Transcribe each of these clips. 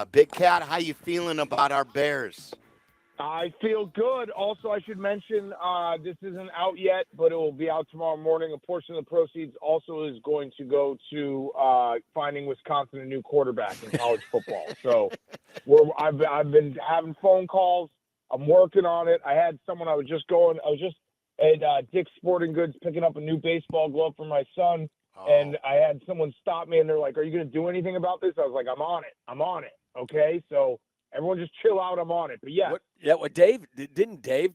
Big Cat, how you feeling about our Bears? I feel good. Also, I should mention this isn't out yet, but it will be out tomorrow morning. A portion of the proceeds also is going to go to finding Wisconsin a new quarterback in college football. So I've been having phone calls. I'm working on it. I had someone I was just at Dick's Sporting Goods picking up a new baseball glove for my son. And I had someone stop me, and they're like, "Are you going to do anything about this?" I was like, "I'm on it. I'm on it." Okay, so everyone just chill out. I'm on it. But yeah, Didn't Dave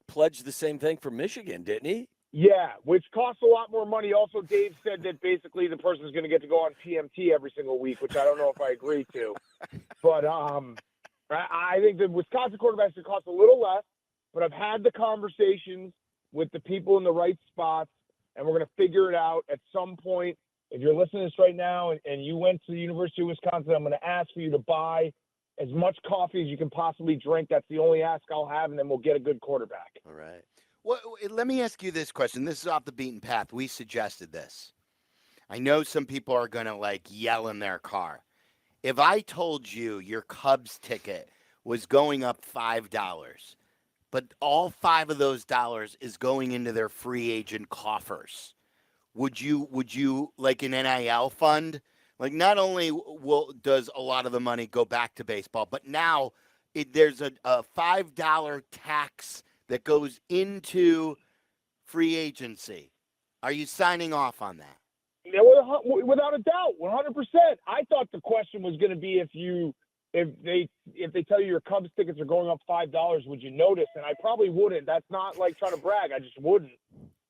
pledge the same thing for Michigan? Didn't he? yeah, which costs a lot more money. Also, Dave said that basically the person's going to get to go on PMT every single week, which I don't know if I agree to. But I think the Wisconsin quarterbacks should cost a little less. But I've had the conversations with the people in the right spots, and we're going to figure it out at some point. If you're listening to this right now and you went to the University of Wisconsin, I'm going to ask for you to buy as much coffee as you can possibly drink. That's the only ask I'll have, and then we'll get a good quarterback. All right. Well, let me ask you this question. This is off the beaten path. We suggested this. I know some people are going to yell in their car. If I told you your Cubs ticket was going up $5, but all five of those dollars is going into their free agent coffers, would you like an NIL fund? Like, not only does a lot of the money go back to baseball, but now there's a $5 tax that goes into free agency. Are you signing off on that? Yeah, without a doubt, 100%. I thought the question was going to be if they tell you your Cubs tickets are going up $5, would you notice? And I probably wouldn't. That's not like trying to brag. I just wouldn't.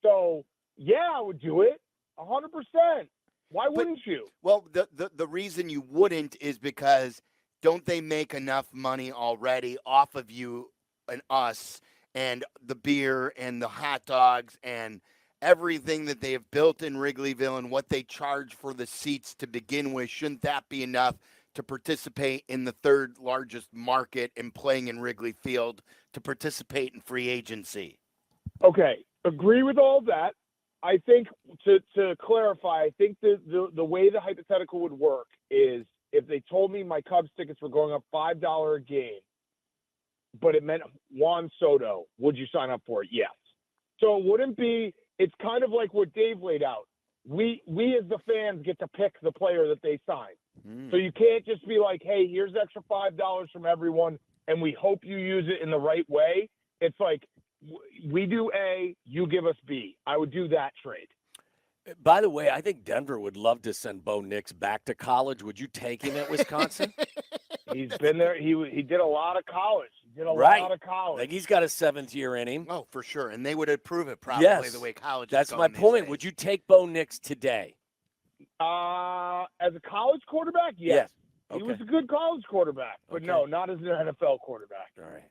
So yeah, I would do it 100%. Why wouldn't you? Well, the reason you wouldn't is because don't they make enough money already off of you and us and the beer and the hot dogs and everything that they have built in Wrigleyville and what they charge for the seats to begin with? Shouldn't that be enough to participate in the third largest market and playing in Wrigley Field to participate in free agency? Okay, agree with all that. I think to clarify, I think the way the hypothetical would work is if they told me my Cubs tickets were going up $5 a game, but it meant Juan Soto, would you sign up for it? Yes. So it wouldn't be. It's kind of like what Dave laid out. We as the fans get to pick the player that they sign. So you can't just be like, hey, here's extra $5 from everyone, and we hope you use it in the right way. It's like, we do A, you give us B. I would do that trade. By the way, I think Denver would love to send Bo Nix back to college. Would you take him at Wisconsin? He's been there. He did a lot of college. Lot of college. Like, he's got a seventh year in him. Oh, for sure. And they would approve it probably the way college That's is my going point. these Would days. you take Bo Nix today? As a college quarterback, yes. Okay. He was a good college quarterback, but no, not as an NFL quarterback. All right.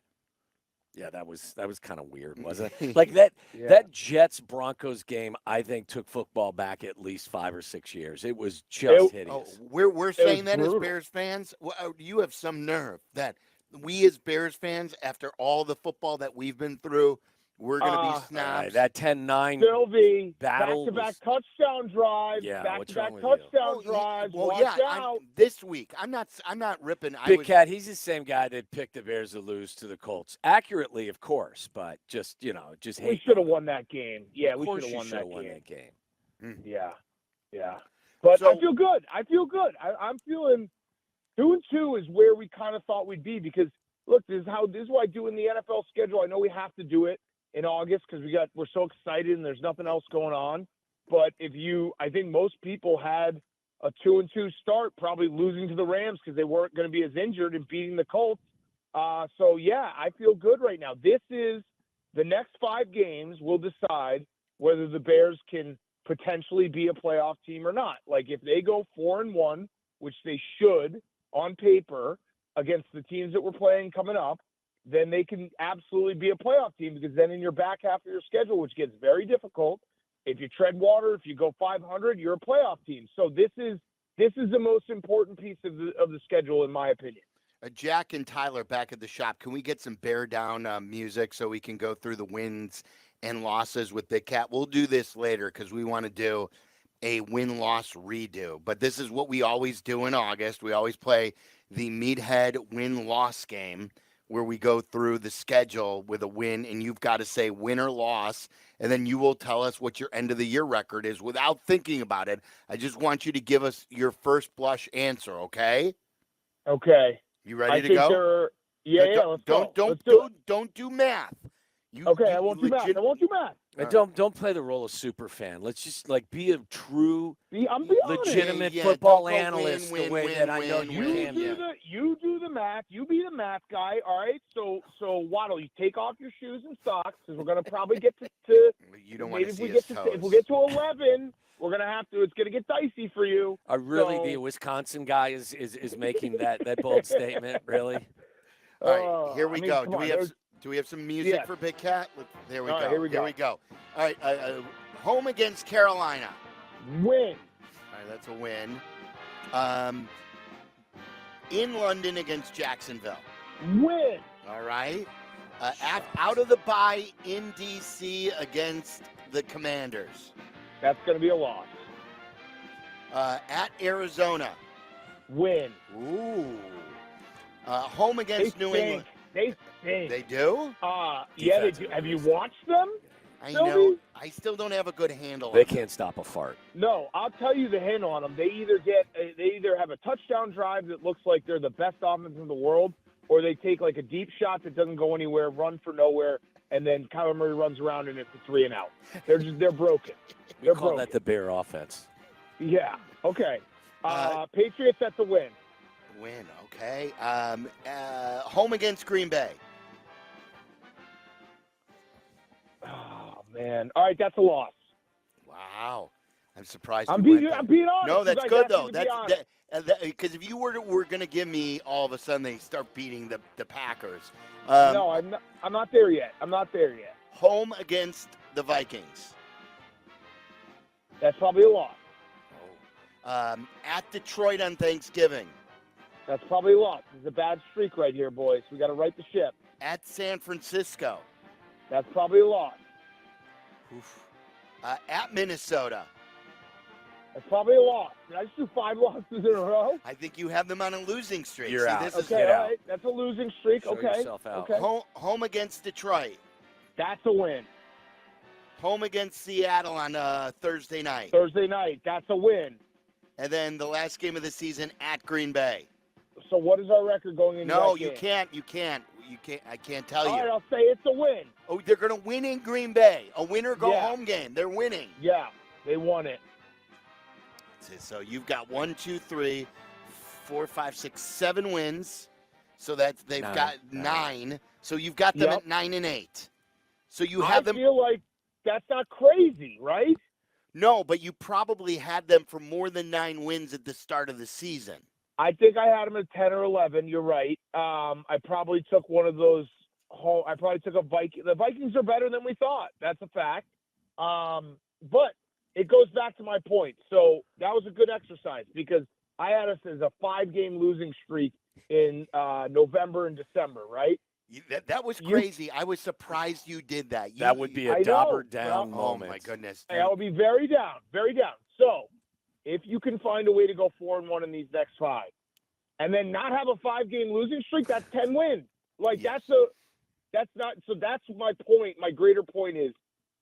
Yeah, that was kind of weird, wasn't it? Like that Jets Broncos game, I think took football back at least 5 or 6 years. It was just hideous. We're saying that as Bears fans. You have some nerve that we as Bears fans, after all the football that we've been through, we're going to be snobs. That 10-9 Silvy, battle. Back-to-back touchdown drives. Yeah, back-to-back what's wrong with you? touchdown drives. Watch out. This week, I'm not ripping. Big Cat, he's the same guy that picked the Bears to lose to the Colts. Accurately, of course, but just hate. We should have won that game. Yeah, we should have won that game. Yeah. But I feel good. I'm feeling 2-2 is where we kind of thought we'd be because look, this is why doing the NFL schedule. I know we have to do it in August because we're so excited and there's nothing else going on. But I think most people had a 2-2 start, probably losing to the Rams because they weren't going to be as injured and beating the Colts. So yeah, I feel good right now. This is the next 5 games will decide whether the Bears can potentially be a playoff team or not. Like if they go 4-1, which they should on paper against the teams that we're playing coming up, then they can absolutely be a playoff team because then in your back half of your schedule, which gets very difficult, if you tread water, if you go 500, you're a playoff team. So this is the most important piece of the schedule, in my opinion. Jack and Tyler back at the shop. Can we get some bear down music so we can go through the wins and losses with Big Cat? We'll do this later because we want to do a win-loss redo. But this is what we always do in August. We always play the Meathead win-loss game, where we go through the schedule with a win, and you've got to say win or loss, and then you will tell us what your end-of-the-year record is without thinking about it. I just want you to give us your first blush answer, okay? Okay. You ready to go? Let's go. Don't do math. I won't do math. And don't play the role of super fan. Let's just be a true, legitimate football analyst. The way that I know you can. You do the math. You be the math guy. All right. So Waddle, you take off your shoes and socks because we're gonna probably get to. You don't want to see his toes. If we get to 11, we're gonna have to. It's gonna get dicey for you. The Wisconsin guy is making that bold statement. Really. All right. Here we go. Do we have some music for Big Cat? There we go. Here we go. All right. Home against Carolina. Win. All right, that's a win. In London against Jacksonville. Win. All right. Out of the bye in D.C. against the Commanders. That's going to be a loss. At Arizona. Win. Ooh. Home against New England. They stink. They do? Yeah, they do. Have you watched them? I know. I still don't have a good handle on them. They can't stop a fart. No, I'll tell you the handle on them. They either have a touchdown drive that looks like they're the best offense in the world, or they take like a deep shot that doesn't go anywhere, run for nowhere, and then Kyler Murray runs around and it's a 3 and out. They're broken. We call that the Bear offense. Yeah. Okay. Patriots, that's a win. Win, okay. Home against Green Bay. Oh, man. All right, that's a loss. Wow. I'm surprised. I'm being honest. No, that's good, though. Because if you were going to give me all of a sudden they start beating the Packers. No, I'm not there yet. Home against the Vikings. That's probably a loss. At Detroit on Thanksgiving. That's probably a loss. It's a bad streak right here, boys. We got to right the ship. At San Francisco. That's probably a loss. Oof. At Minnesota. That's probably a loss. Did I just do 5 losses in a row? I think you have them on a losing streak. You're out. Okay, all right. That's a losing streak. Show yourself out. Okay. Home against Detroit. That's a win. Home against Seattle on Thursday night. That's a win. And then the last game of the season at Green Bay. So what is our record going into that game? You can't. I can't tell you. All right, I'll say it's a win. Oh, they're going to win in Green Bay. A winner go home game. They're winning. Yeah, they won it. So you've got 1, 2, 3, 4, 5, 6, 7 wins. So they've got 9. So you've got them at 9 and 8. So you have them. I feel like that's not crazy, right? No, but you probably had them for more than 9 wins at the start of the season. I think I had them at 10 or 11. You're right. I probably took one of those. I probably took a Viking. The Vikings are better than we thought. That's a fact. But it goes back to my point. So that was a good exercise because I had us as a 5-game losing streak in November and December, right? That was crazy. I was surprised you did that. That would be a dauber down moment. Oh, my goodness. I would be very down, very down. So if you can find a way to go 4-1 in these next 5 and then not have a 5-game losing streak, that's 10 wins. That's my point. My greater point is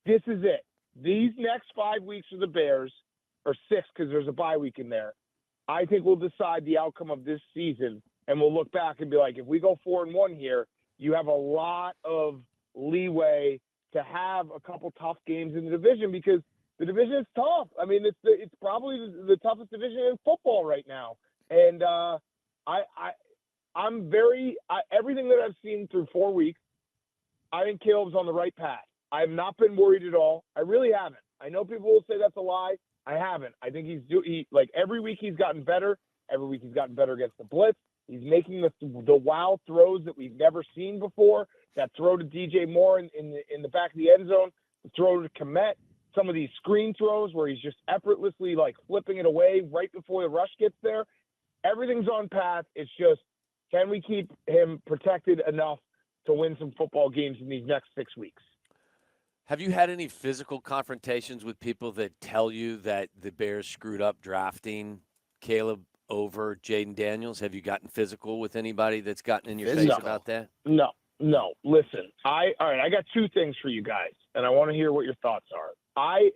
this is it. These next 5 weeks for the Bears, or 6 because there's a bye week in there, I think we'll decide the outcome of this season, and we'll look back and be like, if we go 4-1 here, you have a lot of leeway to have a couple tough games in the division because the division is tough. I mean, it's probably the toughest division in football right now. And everything that I've seen through 4 weeks, I think Caleb's on the right path. I have not been worried at all. I really haven't. I know people will say that's a lie. I haven't. I think every week he's gotten better. Every week he's gotten better against the blitz. He's making the wow throws that we've never seen before. That throw to DJ Moore in the back of the end zone, the throw to Kmet, some of these screen throws where he's just effortlessly flipping it away right before the rush gets there. Everything's on path. It's just, can we keep him protected enough to win some football games in these next 6 weeks? Have you had any physical confrontations with people that tell you that the Bears screwed up drafting Caleb over Jayden Daniels? Have you gotten physical with anybody that's gotten in your face about that? No. Listen, all right, I got two things for you guys, and I want to hear what your thoughts are. I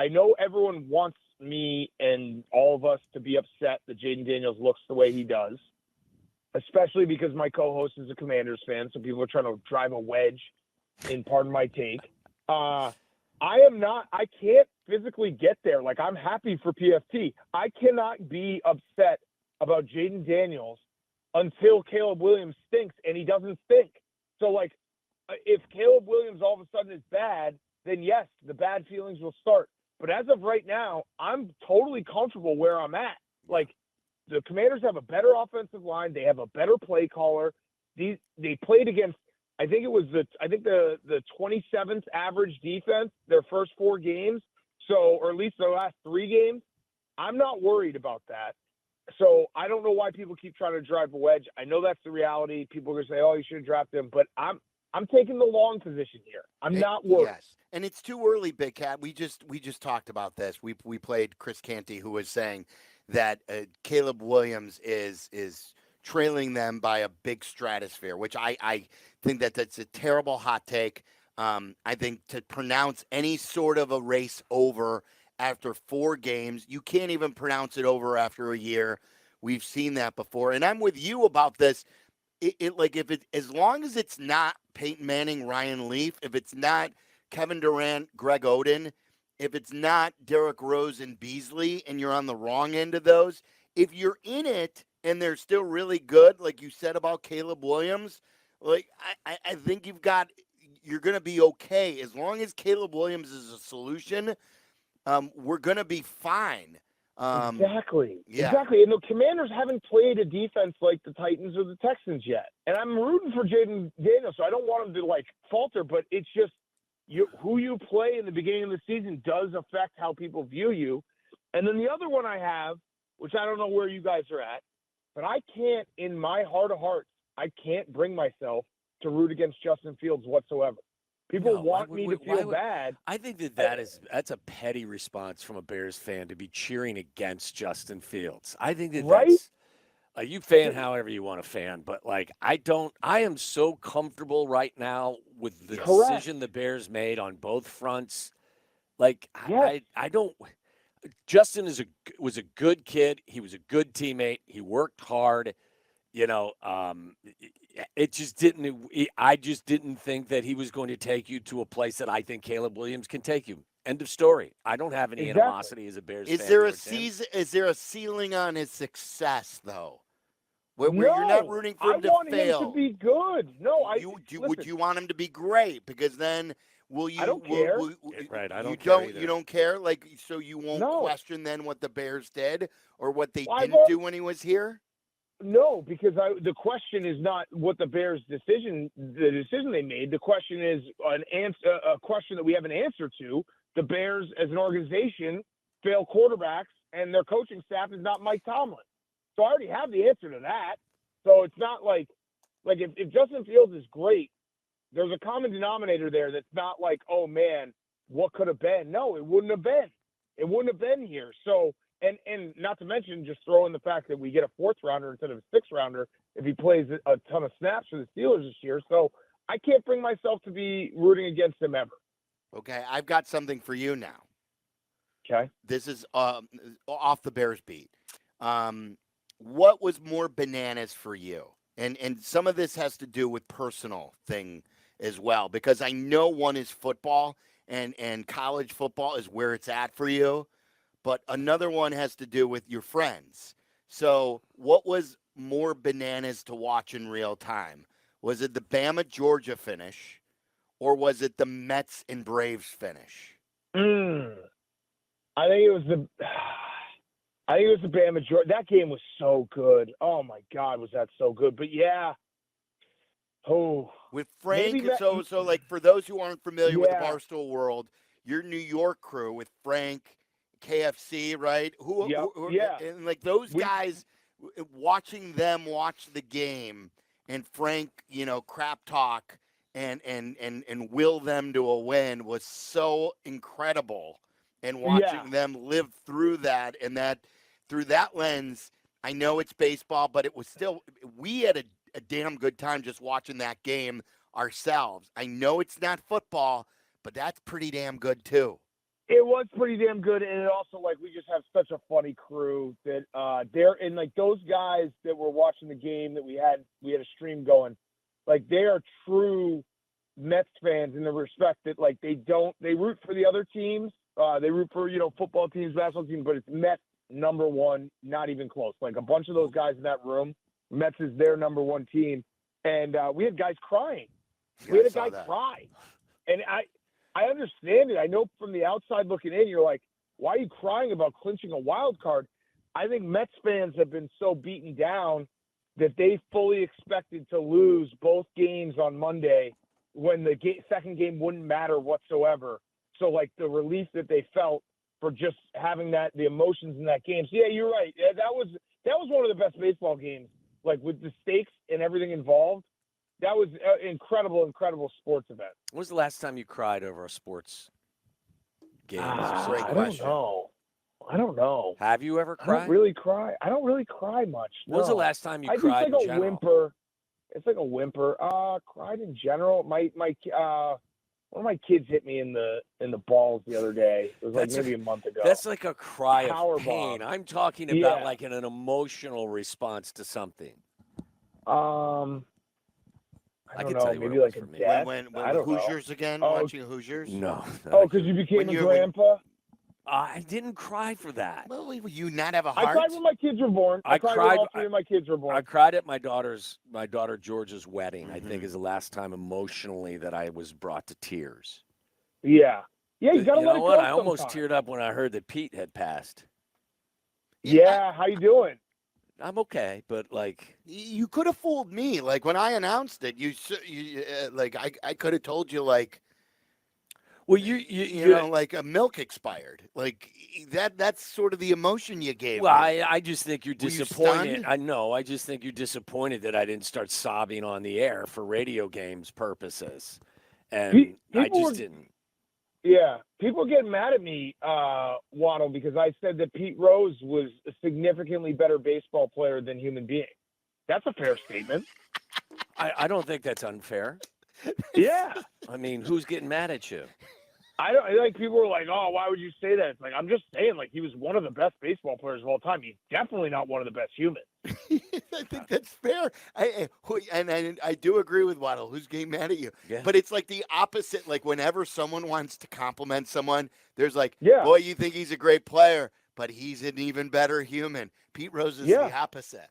know everyone wants me and all of us to be upset that Jayden Daniels looks the way he does, especially because my co-host is a Commanders fan, so people are trying to drive a wedge in, pardon my take. I can't physically get there. Like, I'm happy for PFT. I cannot be upset about Jayden Daniels until Caleb Williams stinks, and he doesn't stink. So, like, if Caleb Williams all of a sudden is bad, then yes, the bad feelings will start. But as of right now, I'm totally comfortable where I'm at. Like, the Commanders have a better offensive line. They have a better play caller. They played against, I think the 27th average defense their first 4 games. So, or at least their last 3 games. I'm not worried about that. So I don't know why people keep trying to drive a wedge. I know that's the reality. People are going to say, "Oh, you should have drafted him," but I'm taking the long position here. I'm not worried. Yes, and it's too early, Big Cat. We just talked about this. We played Chris Canty, who was saying that Caleb Williams is trailing them by a big stratosphere, which I think that's a terrible hot take. I think to pronounce any sort of a race over after 4 games, you can't even pronounce it over after a year. We've seen that before, and I'm with you about this. As long as it's not Peyton Manning, Ryan Leaf, if it's not Kevin Durant, Greg Oden, if it's not Derrick Rose and Beasley, and you're on the wrong end of those, if you're in it and they're still really good, like you said about Caleb Williams, like I think you're going to be okay. As long as Caleb Williams is a solution, we're going to be fine. Exactly. Yeah. Exactly. And the Commanders haven't played a defense like the Titans or the Texans yet. And I'm rooting for Jayden Daniels, so I don't want him to, like, falter, but it's just who you play in the beginning of the season does affect how people view you. And then the other one I have, which I don't know where you guys are at, but I can't, in my heart of hearts, I can't bring myself to root against Justin Fields whatsoever. People want me to feel bad. I think that's a petty response from a Bears fan to be cheering against Justin Fields. I think that's you fan however you want to fan, but like I am so comfortable right now with the decision the Bears made on both fronts. Like I don't. Justin was a good kid. He was a good teammate. He worked hard. It just didn't. I just didn't think that he was going to take you to a place that I think Caleb Williams can take you. End of story. I don't have any animosity as a Bears fan. Is there a ceiling on his success though? Where you're not rooting for him to fail. I want him to be good. No, would you want him to be great? Because then will you? I don't care. Right, I don't you care don't. either. You don't care. Like, so you won't question then what the Bears did or what they didn't do when he was here. No, because the question is not what the Bears' the decision they made. The question is a question that we have an answer to. The Bears, as an organization, fail quarterbacks, and their coaching staff is not Mike Tomlin. So I already have the answer to that. So it's not like if Justin Fields is great, there's a common denominator there that's not like, oh man, what could have been? No, it wouldn't have been. It wouldn't have been here. So. And not to mention just throw in the fact that we get a 4th rounder instead of a 6th rounder if he plays a ton of snaps for the Steelers this year. So I can't bring myself to be rooting against him ever. Okay, I've got something for you now. Okay. This is off the Bears beat. What was more bananas for you? And some of this has to do with personal thing as well, because I know one is football and college football is where it's at for you. But another one has to do with your friends. So what was more bananas to watch in real time? Was it the Bama-Georgia finish, or was it the Mets and Braves finish? I think it was the Bama-Georgia. That game was so good. Oh, my God, was that so good. But, yeah. Oh. With Frank, so like for those who aren't familiar with the Barstool world, your New York crew with Frank, KFC, right? And like those guys, watching them watch the game and Frank, crap talk and will them to a win was so incredible. And watching them live through that, and that through that lens, I know it's baseball, but it was still, we had a damn good time just watching that game ourselves. I know it's not football, but that's pretty damn good too. It was pretty damn good, and it also, like, we just have such a funny crew that they're, and like those guys that were watching the game that we had a stream going, like, they are true Mets fans in the respect that, like, they root for the other teams, they root for, football teams, basketball teams, but it's Mets number one, not even close. Like, a bunch of those guys in that room, Mets is their number one team, and we had guys crying. We had a guy cry, and I understand it. I know from the outside looking in, you're like, why are you crying about clinching a wild card? I think Mets fans have been so beaten down that they fully expected to lose both games on Monday when the second game wouldn't matter whatsoever. So, like, the relief that they felt for just having the emotions in that game. So, yeah, you're right. Yeah, that was one of the best baseball games, like, with the stakes and everything involved. That was an incredible sports event. When was the last time you cried over a sports game? I don't know. Have you ever cried? I don't really cry. I don't really cry much. When was the last time you cried? It's like a whimper. It's like a whimper. Cried in general. My one of my kids hit me in the balls the other day. It was like maybe a month ago. That's like a cry of pain. Bomb. I'm talking about like an emotional response to something. I don't know, maybe like a death. When Hoosiers again, watching Hoosiers? No. Because you became a grandpa? I didn't cry for that. Well, you not have a heart? I cried when my kids were born. I cried when all three of my kids were born. I cried at my daughter George's wedding, I think is the last time emotionally that I was brought to tears. Yeah. Yeah, you got to let it go I almost teared up when I heard that Pete had passed. Yeah, how you doing? I'm okay, but like you could have fooled me. Like when I announced it, you like I could have told you like, well, you know, like a milk expired. Like that's sort of the emotion you gave. Well, me. I just think you're disappointed. I know. I just think you're disappointed that I didn't start sobbing on the air for radio games purposes, and I just didn't. Yeah, people get mad at me, Waddle, because I said that Pete Rose was a significantly better baseball player than human being. That's a fair statement. I don't think that's unfair. Yeah. I mean, who's getting mad at you? I don't like people are like, oh, why would you say that? It's like, I'm just saying, like, he was one of the best baseball players of all time. He's definitely not one of the best humans. I think that's fair. I do agree with Waddle. Who's getting mad at you? Yeah. But it's like the opposite. Like whenever someone wants to compliment someone, there's like, yeah. Boy, you think he's a great player, but he's an even better human. Pete Rose is the opposite.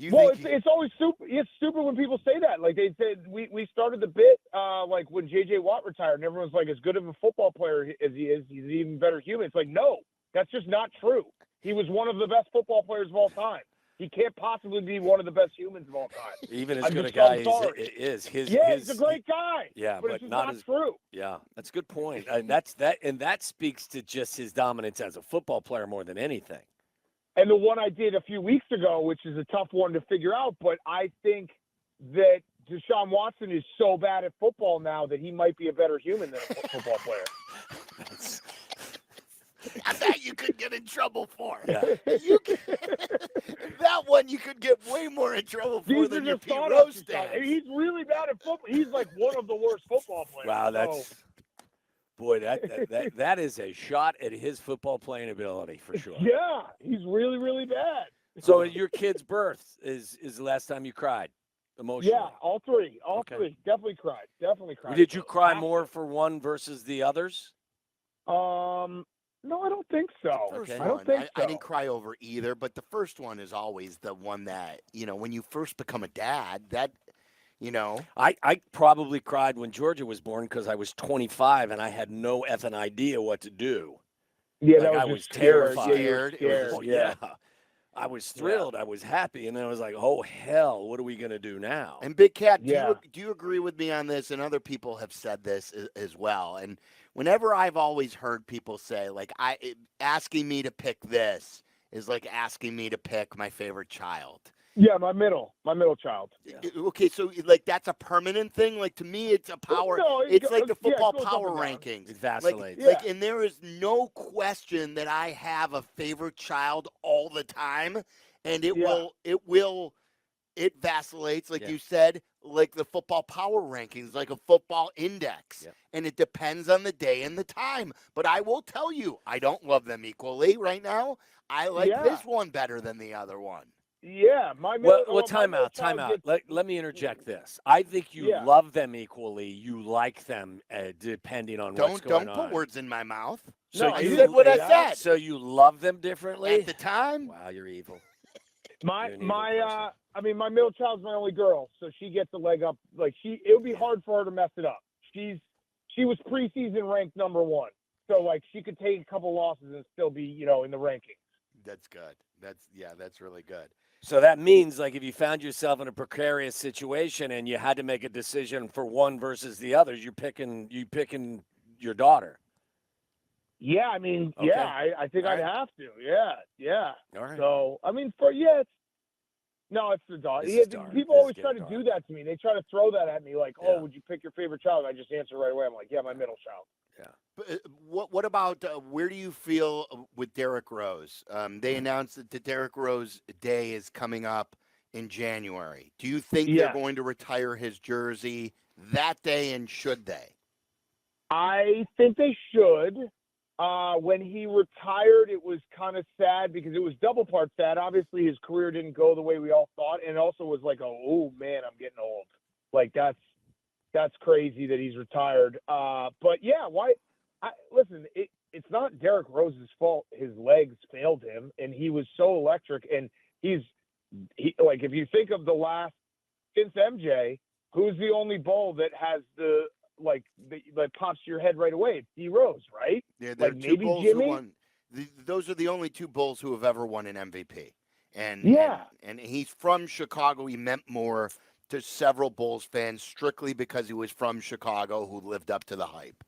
It's always super. It's stupid when people say that. Like they said, we started the bit like when J.J. Watt retired, and everyone's like, as good of a football player as he is, he's an even better human. It's like, no, that's just not true. He was one of the best football players of all time. He can't possibly be one of the best humans of all time. Even as good a guy is. He's a great guy. Yeah, but it's just not true. Yeah, that's a good point. And that speaks to just his dominance as a football player more than anything. And the one I did a few weeks ago, which is a tough one to figure out, but I think that Deshaun Watson is so bad at football now that he might be a better human than a football player. That you could get in trouble for. Yeah. That one you could get way more in trouble for than your Pete Rose stands. He's really bad at football. He's like one of the worst football players. Wow, that is a shot at his football playing ability for sure. Yeah, he's really, really bad. So your kid's birth is the last time you cried emotionally? Yeah, all three. Definitely cried. Did you cry more for one versus the others? No, I don't think so. I don't think so. I didn't cry over either, but the first one is always the one that, when you first become a dad, that, I probably cried when Georgia was born because I was 25 and I had no effing idea what to do. Yeah, like, I was terrified. Scared. Yeah. I was thrilled. Yeah. I was happy. And then I was like, oh, hell, what are we going to do now? And Big Cat, do you agree with me on this? And other people have said this as well. And whenever I've always heard people say, like, asking me to pick this is like asking me to pick my favorite child. Yeah, my middle child. Yeah. Okay, so like that's a permanent thing. Like to me, it's a power. No, it's like the football it goes up power and down. rankings. It vacillates. Like, and there is no question that I have a favorite child all the time, and it vacillates, like you said, like the football power rankings, like a football index. Yep. And it depends on the day and the time. But I will tell you, I don't love them equally right now. I like this one better than the other one. Yeah, time out. Let me interject this. I think you love them equally. You like them depending on what's going on. Don't put words in my mouth. So I said what I said. So you love them differently at the time. Wow, you're evil. My middle child's my only girl, so she gets a leg up. Like it would be hard for her to mess it up. She was preseason ranked number 1, so like she could take a couple losses and still be in the rankings. That's good. That's really good. So that means, like, if you found yourself in a precarious situation and you had to make a decision for one versus the others, you picking your daughter. Yeah, I mean, okay. I think I'd have to. Yeah. All right. So, I mean, it's the daughter. People always try to do that to me. They try to throw that at me, like, "Oh, would you pick your favorite child?" I just answer right away. I'm like, "Yeah, my middle child." Yeah. But what about where do you feel with Derrick Rose? They announced that the Derrick Rose Day is coming up in January. Do you think they're going to retire his jersey that day, and should they? I think they should. When he retired, it was kind of sad because it was double part sad. Obviously, his career didn't go the way we all thought, and also was like, oh man, I'm getting old. Like that's crazy that he's retired. But yeah, why? Listen, it's not Derrick Rose's fault. His legs failed him, and he was so electric. And he like, if you think of the last since MJ, who's the only bull that has that pops to your head right away? It's D Rose, right? Yeah, there are two bulls Jimmy? Who won. Those are the only two bulls who have ever won an MVP. And he's from Chicago. He meant more to several Bulls fans strictly because he was from Chicago, who lived up to the hype.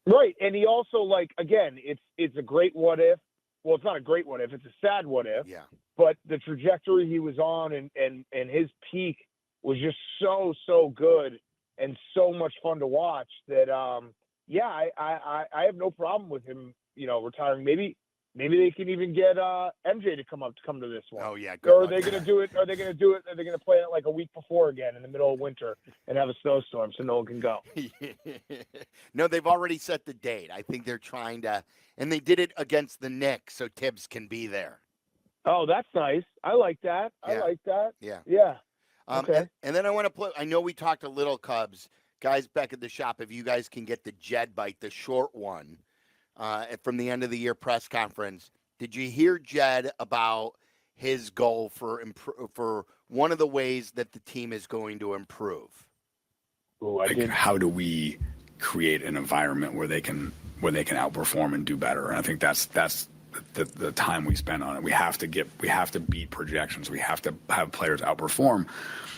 Right, and he also, like, again, it's a great what if. Well, it's not a great what if; it's a sad what if. Yeah. But the trajectory he was on, and his peak was just so good and so much fun to watch. That I have no problem with him, retiring. Maybe they can even get MJ to come to this one. Oh yeah. Or are they going to do it? Are they going to play it like a week before again in the middle of winter and have a snowstorm so no one can go? No, they've already set the date. I think they're trying to, and they did it against the Knicks so Tibbs can be there. Oh, that's nice. I like that. Yeah. Yeah. Okay. And then I want to play. I know we talked a little Cubs guys back at the shop. If you guys can get the Jed bite, the short one. From the end of the year press conference, did you hear Jed about his goal for one of the ways that the team is going to improve? Ooh, how do we create an environment where they can outperform and do better? And I think that's the time we spend on it. We have to beat projections. We have to have players outperform.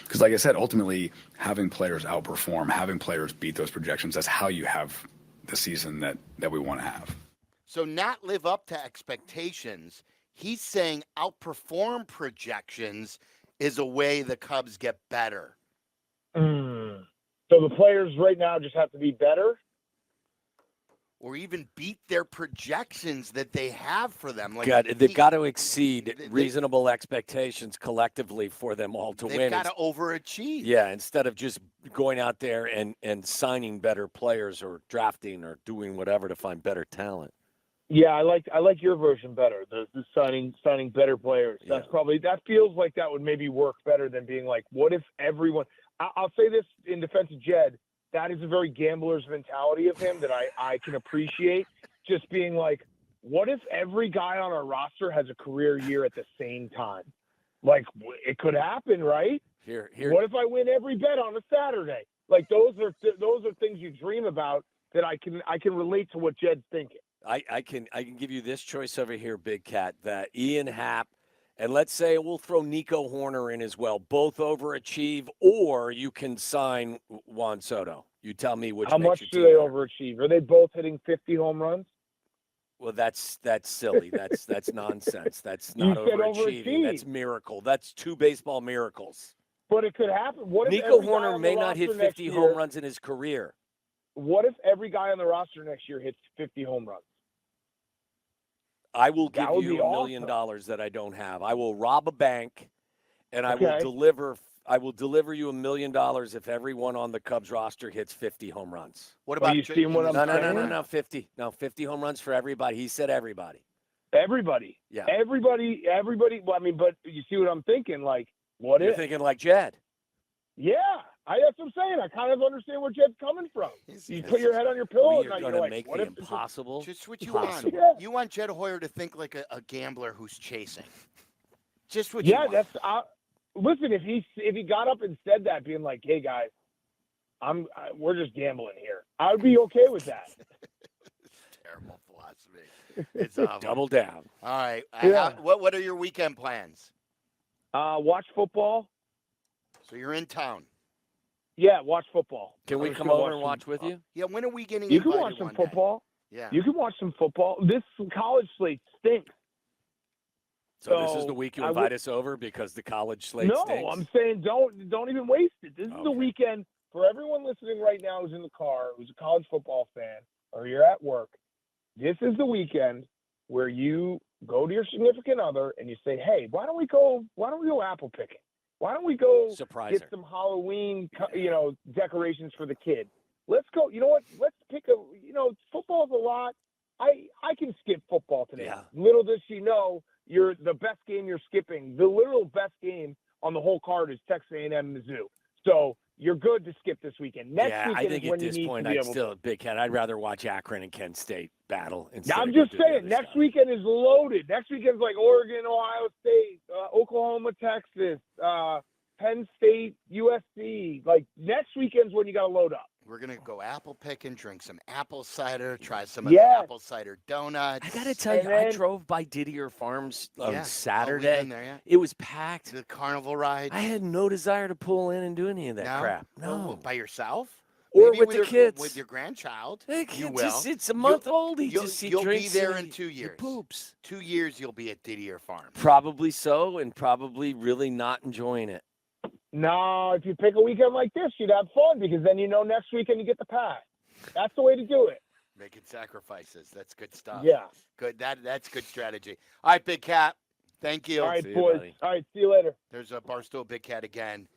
Because like I said, ultimately having players outperform, having players beat those projections, that's how you have the season that we want to have. So not live up to expectations. He's saying outperform projections is a way the Cubs get better. So the players right now just have to be better? Or even beat their projections that they have for them. Like they've got to exceed reasonable expectations collectively for them all to win. They've got to overachieve. Yeah, instead of just going out there and signing better players or drafting or doing whatever to find better talent. Yeah, I like your version better. The signing better players. That feels like that would maybe work better than being like, what if everyone? I'll say this in defense of Jed. That is a very gambler's mentality of him that I can appreciate. Just being like, what if every guy on our roster has a career year at the same time? Like, it could happen, right? Here. What if I win every bet on a Saturday? Like, those are things you dream about that I can relate to what Jed's thinking. I can give you this choice over here, Big Cat, that Ian Happ, and let's say we'll throw Nico Horner in as well, both overachieve, or you can sign Juan Soto. You tell me which. How much do they overachieve? Are they both hitting 50 home runs? Well, that's silly. That's nonsense. That's not overachieving. That's miracle. That's 2 baseball miracles. But it could happen. What if Nico Horner may not hit 50 home runs in his career? What if every guy on the roster next year hits 50 home runs? I will give you $1 million that I don't have. I will rob a bank, and I will deliver. I will deliver you $1 million if everyone on the Cubs roster hits 50 home runs. What about you seeing what I'm saying? No, 50. No, 50 home runs for everybody. He said everybody. Everybody. Yeah. Everybody. Well, I mean, but you see what I'm thinking? Like, what You're if? thinking like Jed. Yeah. That's what I'm saying. I kind of understand where Jed's coming from. You put your head on your pillow We and are you're going to like, make what the if impossible. Just what you possible. want. Yeah. You want Jed Hoyer to think like a gambler who's chasing. Just what you want. Yeah, that's listen, if he got up and said that, being like, "Hey guys, we're just gambling here," I would be okay with that. Terrible philosophy. It's awful. Double down. All right. Yeah. What are your weekend plans? Watch football. So you're in town. Yeah, watch football. Can we come over and watch with you? Yeah. When are we getting You invited can watch some one day? football. Yeah. You can watch some football. This college slate stinks. So this is the week you invite us over because the college slate stinks? No, I'm saying don't even waste it. This is the weekend for everyone listening right now who's in the car, who's a college football fan, or you're at work. This is the weekend where you go to your significant other and you say, "Hey, why don't we go apple picking? Why don't we go get some Halloween, decorations for the kid? Let's go. You know what? Let's pick football's a lot. I can skip football today. Yeah. Little does she know, you're the best game you're skipping. The literal best game on the whole card is Texas A&M Mizzou. So you're good to skip this weekend. Next weekend I think is when at this point, I'd still Big Cat. I'd rather watch Akron and Kent State battle. I'm just saying, next weekend is loaded. Next weekend's like Oregon, Ohio State, Oklahoma, Texas, Penn State, USC. Like next weekend's when you got to load up. We're going to go apple picking, drink some apple cider, try some of the apple cider donuts. I got to tell you, I drove by Didier Farms on Saturday. It was packed. The carnival ride. I had no desire to pull in and do any of that crap. No. By yourself? Or Maybe with the kids. With your grandchild. You will. It's a month old. You'll be there in 2 years. Poops. 2 years you'll be at Didier Farms. Probably so, and probably really not enjoying it. No, if you pick a weekend like this, you'd have fun because then next weekend you get the pass. That's the way to do it. Making sacrifices. That's good stuff. Yeah. Good. That's good strategy. All right, Big Cat. Thank you. All right, boys. All right, see you later. There's a Barstool Big Cat again.